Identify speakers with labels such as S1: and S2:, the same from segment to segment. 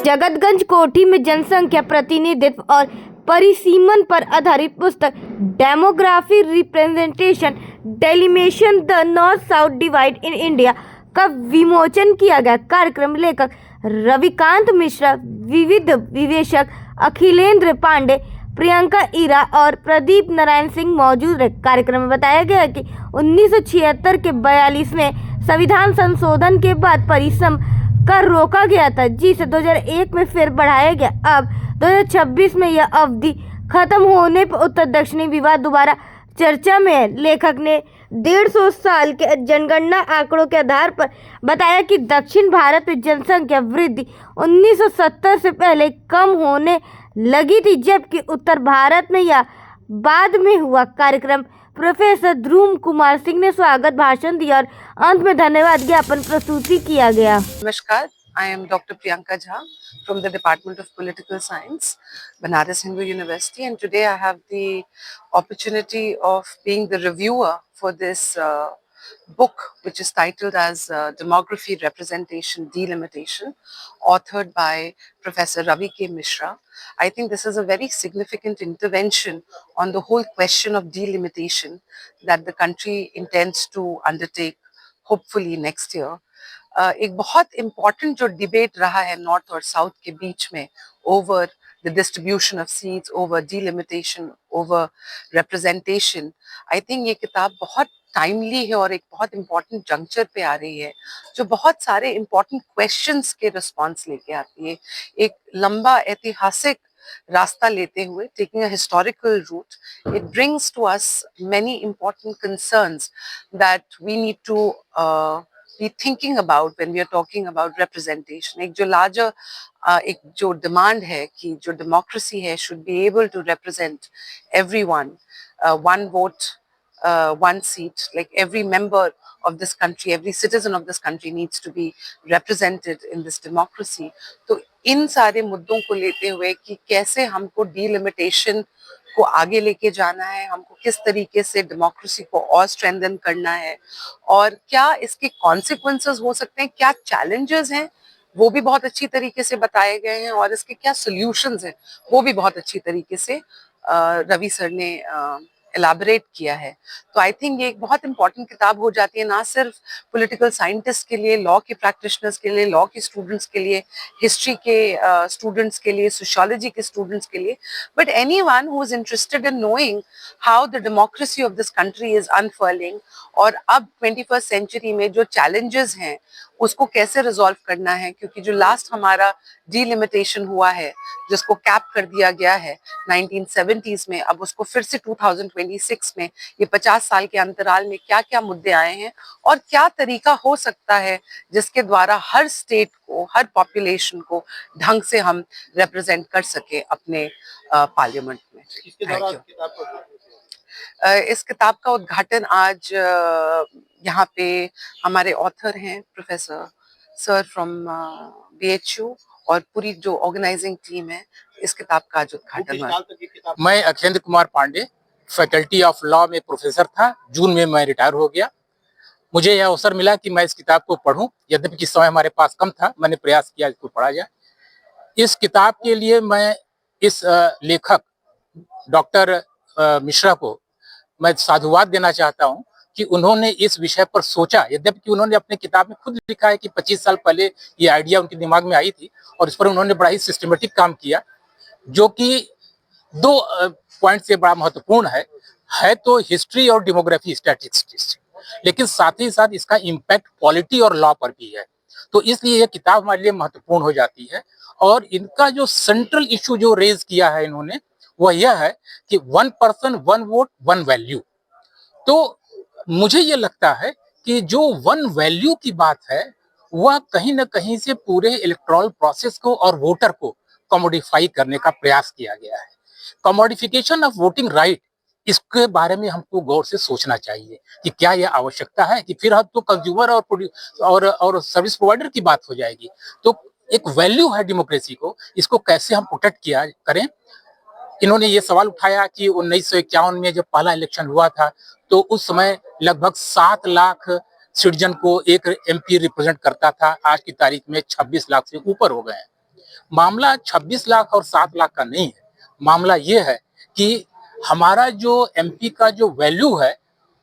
S1: जगतगंज कोठी में जनसंख्या प्रतिनिधित्व और परिसीमन पर आधारित पुस्तक demography representation delimitation the north south divide in India का विमोचन किया गया। कार्यक्रम लेखक रविकांत मिश्रा, विविध विवेचक अखिलेंद्र पांडे, प्रियंका ईरा और प्रदीप नारायण सिंह मौजूद रहे। कार्यक्रम में बताया गया कि 1976 के 42वें संविधान संशोधन के बाद परिसम कर रोका गया था, जिसे 2001 में फिर बढ़ाया गया। अब 2026 में यह अवधि खत्म होने पर उत्तर दक्षिणी विवाद दोबारा चर्चा में है। लेखक ने 150 साल के जनगणना आंकड़ों के आधार पर बताया कि दक्षिण भारत में जनसंख्या वृद्धि 1970 से पहले कम होने लगी थी, जबकि उत्तर भारत में यह बाद में हुआ। कार्यक्रम प्रोफेसर ध्रुव कुमार सिंह ने स्वागत भाषण दिया और अंत में धन्यवाद ज्ञापन प्रस्तुति किया गया।
S2: नमस्कार, I am Dr. Priyanka Jha from the Department of Political Science, Banaras Hindu University, and today I have the opportunity of being the reviewer for this book, which is titled as Demography Representation Delimitation, authored by Professor Ravi K. Mishra. I think this is a very significant intervention on the whole question of delimitation that the country intends to undertake, hopefully next year. एक बहुत important जो debate रहा है north और south के बीच में over the distribution of seats, over delimitation, over representation, I think ये किताब बहुत टाइमली है और एक बहुत इम्पॉर्टेंट जंक्चर पे आ रही है, जो बहुत सारे इम्पॉर्टेंट क्वेश्चंस के रिस्पॉन्स लेके आती है। एक लंबा ऐतिहासिक रास्ता लेते हुए, taking a historical route, it brings to us many important concerns that we need to be thinking about when we are talking about representation. एक जो larger एक जो demand है कि जो democracy है should be able to represent everyone, one vote, one seat, like every member of this country, every citizen of this country needs to be represented in this democracy. तो इन सारे मुद्दों को लेते हुए कि कैसे हमको delimitation को आगे लेके जाना है, हमको किस तरीके से डेमोक्रेसी को और स्ट्रेंथन करना है और क्या इसके कॉन्सिक्वेंसेस हो सकते हैं, क्या चैलेंजेस हैं वो भी बहुत अच्छी तरीके से बताए गए हैं और इसके क्या सॉल्यूशंस हैं वो भी बहुत अच्छी तरीके से रवि सर ने एलाबोरेट किया है। तो आई थिंक ये एक बहुत इंपॉर्टेंट किताब हो जाती है, ना सिर्फ पॉलिटिकल साइंटिस्ट के लिए, लॉ के प्रैक्टिशनर्स के लिए, लॉ के स्टूडेंट्स के लिए, हिस्ट्री के स्टूडेंट्स के लिए, सोशियोलॉजी के स्टूडेंट्स के लिए, but anyone who is interested in knowing how the democracy of this country is unfurling और अब 21st सेंचुरी में जो चैलेंजेस हैं उसको कैसे रिजॉल्व करना है, क्योंकि जो लास्ट हमारा डिलिमिटेशन हुआ है जिसको कैप कर दिया गया है 1970s में, अब उसको फिर से 2026 में ये 50 साल के अंतराल में क्या क्या मुद्दे आए हैं और क्या तरीका हो सकता है जिसके द्वारा हर स्टेट को, हर पॉपुलेशन को ढंग से हम रिप्रेजेंट कर सके अपने पार्लियामेंट में। इस किताब का उद्घाटन आज यहाँ पे हमारे ऑथर हैं प्रोफेसर सर फ्रॉम BHU और पूरी जो ऑर्गेनाइजिंग टीम है, इस किताब का आज उद्घाटन हुआ।
S3: मैं Akhilendra Kumar Pandey, faculty of law में प्रोफेसर था, जून में मैं रिटायर हो गया। मुझे यह अवसर मिला कि मैं इस किताब को पढूं, यद्यपि किस समय हमारे पास कम था, मैंने प्रयास किया इसको पढ़ा जाए। इस किताब के लिए मैं इस लेखक डॉक्टर मिश्रा को मैं साधुवाद देना चाहता हूं कि उन्होंने इस विषय पर सोचा, यद्यपि उन्होंने अपने किताब में खुद लिखा है कि 25 साल पहले ये आइडिया उनके दिमाग में आई थी और इस पर उन्होंने बड़ा ही सिस्टमेटिक काम किया, जो कि दो पॉइंट से बड़ा महत्वपूर्ण है तो हिस्ट्री और डेमोग्राफी स्टैटिस्टिक्स, लेकिन साथ ही साथ इसका इम्पैक्ट पॉलिटी और लॉ पर भी है। तो इसलिए यह किताब हमारे लिए महत्वपूर्ण हो जाती है और इनका जो सेंट्रल इशू जो रेज किया है इन्होंने, वह यह है कि 1 पर्सन 1 वोट 1 वैल्यू। तो मुझे ये लगता है कि जो 1 वैल्यू की बात है वह कहीं ना कहीं से पूरे इलेक्टोरल प्रोसेस को और वोटर को कमोडिफाई करने का प्रयास किया गया है। कमोडिफिकेशन ऑफ वोटिंग राइट, इसके बारे में हमको गौर से सोचना चाहिए कि क्या यह आवश्यकता है कि फिर तो कंज्यूमर और सर्विस प्रोवाइडर की बात हो जाएगी। तो एक वैल्यू है डेमोक्रेसी को, इसको कैसे हम प्रोटेक्ट किया करें। इन्होंने ये सवाल उठाया कि 1951 में जब पहला इलेक्शन हुआ था तो उस समय लगभग 7 लाख सिटीजन को एक MP रिप्रेजेंट करता था, आज की तारीख में 26 लाख से ऊपर हो गए हैं। मामला 26 लाख और 7 लाख का नहीं है। मामला ये है कि हमारा जो एमपी का जो वैल्यू है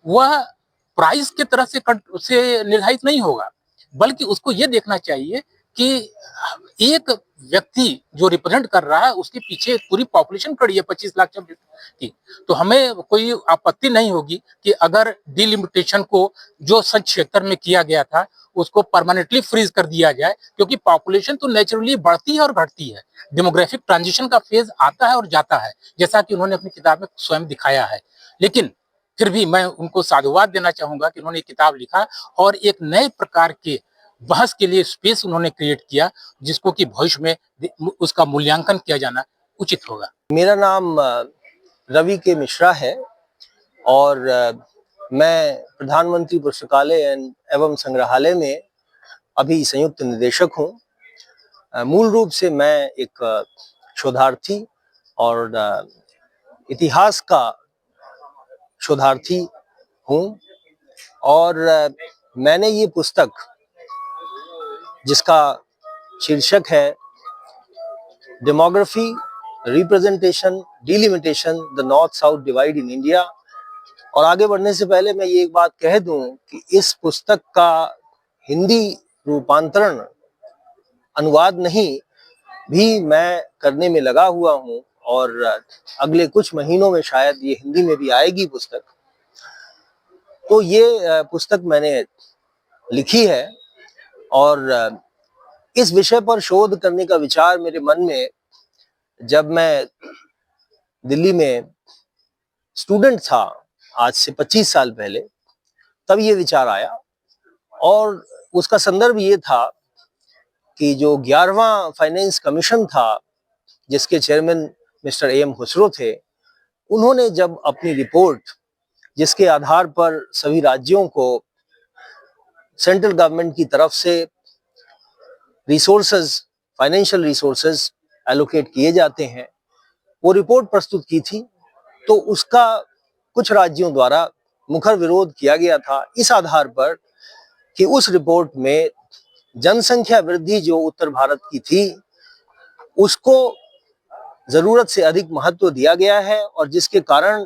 S3: वह प्राइस की तरह से निर्धारित नहीं होगा, बल्कि उसको ये देखना चाहिए कि एक व्यक्ति जो रिप्रेजेंट कर रहा है उसके पीछे पूरी पॉपुलेशन खड़ी है 25 लाख की। तो हमें कोई आपत्ति नहीं होगी कि अगर डिलिमिटेशन को जो सन 76 में किया गया था उसको परमानेंटली फ्रीज कर दिया जाए, क्योंकि पॉपुलेशन तो नेचुरली बढ़ती है और घटती है। डेमोग्राफिक ट्रांजिशन का फेज आता है और जाता है, जैसा कि उन्होंने अपनी किताब में स्वयं दिखाया है। लेकिन फिर भी मैं उनको साधुवाद देना चाहूंगा कि उन्होंने किताब लिखा और एक नए प्रकार के बहस के लिए स्पेस उन्होंने क्रिएट किया, जिसको कि भविष्य में उसका मूल्यांकन किया जाना उचित होगा।
S4: मेरा नाम रवि के मिश्रा है और मैं प्रधानमंत्री पुस्तकालय एवं संग्रहालय में अभी संयुक्त निदेशक हूँ। मूल रूप से मैं एक शोधार्थी और इतिहास का शोधार्थी हूँ और मैंने ये पुस्तक जिसका शीर्षक है demography, representation, delimitation, the north south divide in India. और आगे बढ़ने से पहले मैं ये एक बात कह दूं कि इस पुस्तक का हिंदी रूपांतरण, अनुवाद नहीं भी मैं करने में लगा हुआ हूं और अगले कुछ महीनों में शायद ये हिंदी में भी आएगी पुस्तक। तो ये पुस्तक मैंने लिखी है और इस विषय पर शोध करने का विचार मेरे मन में जब मैं दिल्ली में स्टूडेंट था आज से 25 साल पहले, तब ये विचार आया। और उसका संदर्भ ये था कि जो 11वां फाइनेंस कमीशन था जिसके चेयरमैन मिस्टर एम खुसरो थे, उन्होंने जब अपनी रिपोर्ट जिसके आधार पर सभी राज्यों को सेंट्रल गवर्नमेंट की तरफ से रिसोर्सेज, फाइनेंशियल रिसोर्सेज एलोकेट किए जाते हैं, वो रिपोर्ट प्रस्तुत की थी, तो उसका कुछ राज्यों द्वारा मुखर विरोध किया गया था इस आधार पर कि उस रिपोर्ट में जनसंख्या वृद्धि जो उत्तर भारत की थी उसको जरूरत से अधिक महत्व दिया गया है और जिसके कारण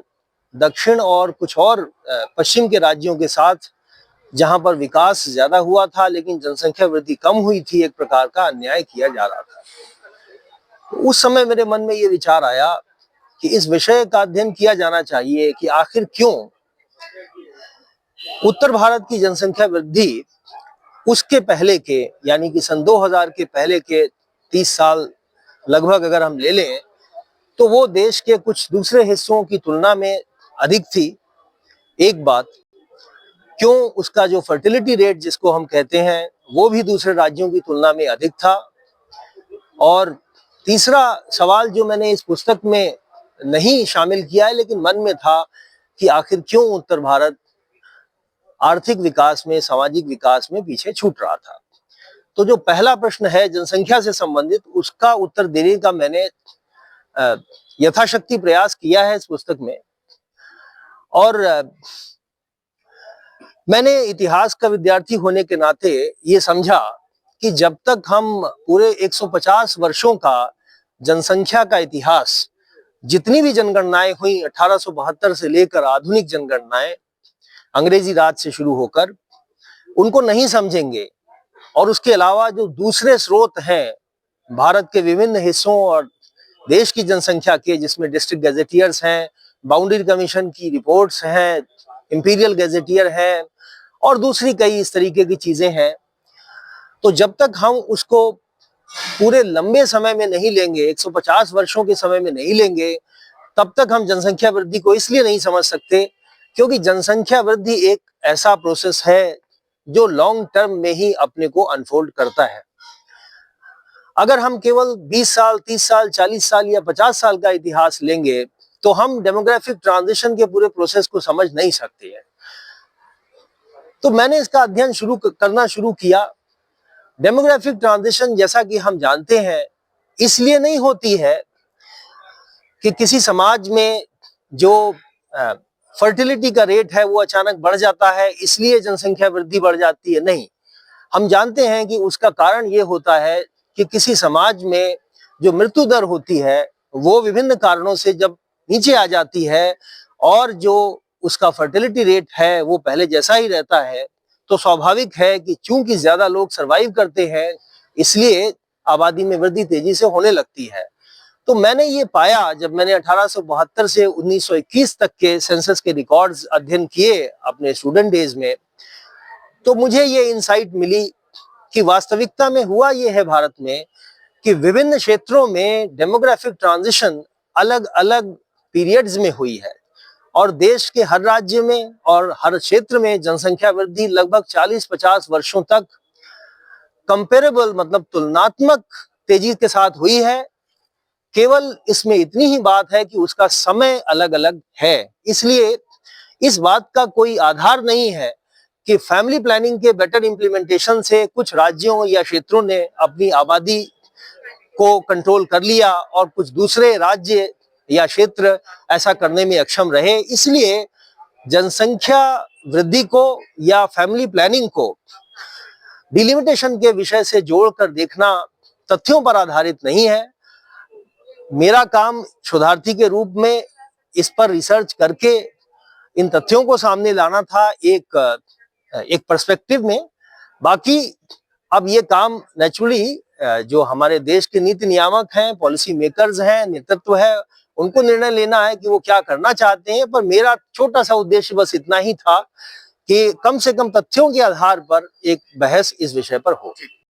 S4: दक्षिण और कुछ और पश्चिम के राज्यों के साथ जहां पर विकास ज्यादा हुआ था लेकिन जनसंख्या वृद्धि कम हुई थी, एक प्रकार का अन्याय किया जा रहा था। तो उस समय मेरे मन में ये विचार आया कि इस विषय का अध्ययन किया जाना चाहिए कि आखिर क्यों उत्तर भारत की जनसंख्या वृद्धि उसके पहले के, यानी कि सन 2000 के पहले के 30 साल लगभग अगर हम ले लें, तो वो देश के कुछ दूसरे हिस्सों की तुलना में अधिक थी। एक बात, क्यों उसका जो फर्टिलिटी रेट जिसको हम कहते हैं वो भी दूसरे राज्यों की तुलना में अधिक था। और तीसरा सवाल जो मैंने इस पुस्तक में नहीं शामिल किया है लेकिन मन में था कि आखिर क्यों उत्तर भारत आर्थिक विकास में, सामाजिक विकास में पीछे छूट रहा था। तो जो पहला प्रश्न है जनसंख्या से संबंधित, उसका उत्तर देने का मैंने यथाशक्ति प्रयास किया है इस पुस्तक में। और मैंने इतिहास का विद्यार्थी होने के नाते ये समझा कि जब तक हम पूरे 150 वर्षों का जनसंख्या का इतिहास, जितनी भी जनगणनाएं हुई 1872 से लेकर आधुनिक जनगणनाएं अंग्रेजी राज से शुरू होकर, उनको नहीं समझेंगे और उसके अलावा जो दूसरे स्रोत हैं भारत के विभिन्न हिस्सों और देश की जनसंख्या के, जिसमें डिस्ट्रिक्ट गैजेटियर्स हैं, बाउंड्री कमीशन की रिपोर्ट्स हैं, इंपीरियल गैजेटियर हैं और दूसरी कई इस तरीके की चीजें हैं, तो जब तक हम उसको पूरे लंबे समय में नहीं लेंगे, 150 वर्षों के समय में नहीं लेंगे, तब तक हम जनसंख्या वृद्धि को इसलिए नहीं समझ सकते क्योंकि जनसंख्या वृद्धि एक ऐसा प्रोसेस है जो लॉन्ग टर्म में ही अपने को अनफोल्ड करता है। अगर हम केवल 20 साल, 30 साल, 40 साल या 50 साल का इतिहास लेंगे तो हम डेमोग्राफिक ट्रांजिशन के पूरे प्रोसेस को समझ नहीं सकते हैं। तो मैंने इसका अध्ययन करना शुरू किया। डेमोग्राफिक ट्रांजिशन, जैसा कि हम जानते हैं, इसलिए नहीं होती है कि किसी समाज में जो फर्टिलिटी का रेट है वो अचानक बढ़ जाता है इसलिए जनसंख्या वृद्धि बढ़ जाती है। नहीं, हम जानते हैं कि उसका कारण ये होता है कि किसी समाज में जो मृत्यु दर होती है वो विभिन्न कारणों से जब नीचे आ जाती है और जो उसका फर्टिलिटी रेट है वो पहले जैसा ही रहता है, तो स्वाभाविक है कि चूंकि ज्यादा लोग सरवाइव करते हैं इसलिए आबादी में वृद्धि तेजी से होने लगती है। तो मैंने ये पाया जब मैंने 1872 से 1921 तक के सेंसस के रिकॉर्ड्स अध्ययन किए अपने स्टूडेंट डेज में, तो मुझे ये इंसाइट मिली कि वास्तविकता में हुआ ये है भारत में कि विभिन्न क्षेत्रों में डेमोग्राफिक ट्रांजिशन अलग अलग पीरियड्स में हुई है और देश के हर राज्य में और हर क्षेत्र में जनसंख्या वृद्धि लगभग 40-50 वर्षों तक कंपेरेबल मतलब तुलनात्मक तेजी के साथ हुई है। केवल इसमें इतनी ही बात है कि उसका समय अलग अलग है, इसलिए इस बात का कोई आधार नहीं है कि फैमिली प्लानिंग के बेटर इंप्लीमेंटेशन से कुछ राज्यों या क्षेत्रों ने अपनी आबादी को कंट्रोल कर लिया और कुछ दूसरे राज्य या क्षेत्र ऐसा करने में अक्षम रहे। इसलिए जनसंख्या वृद्धि को या फैमिली प्लानिंग को डिलिमिटेशन के विषय से जोड़कर देखना तथ्यों पर आधारित नहीं है। मेरा काम शोधार्थी के रूप में इस पर रिसर्च करके इन तथ्यों को सामने लाना था एक पर्सपेक्टिव में। बाकी अब ये काम नेचुरली जो हमारे देश के नीति नियामक हैं, पॉलिसी मेकर्स हैं, नेतृत्व है, उनको निर्णय लेना है कि वो क्या करना चाहते हैं। पर मेरा छोटा सा उद्देश्य बस इतना ही था कि कम से कम तथ्यों के आधार पर एक बहस इस विषय पर हो।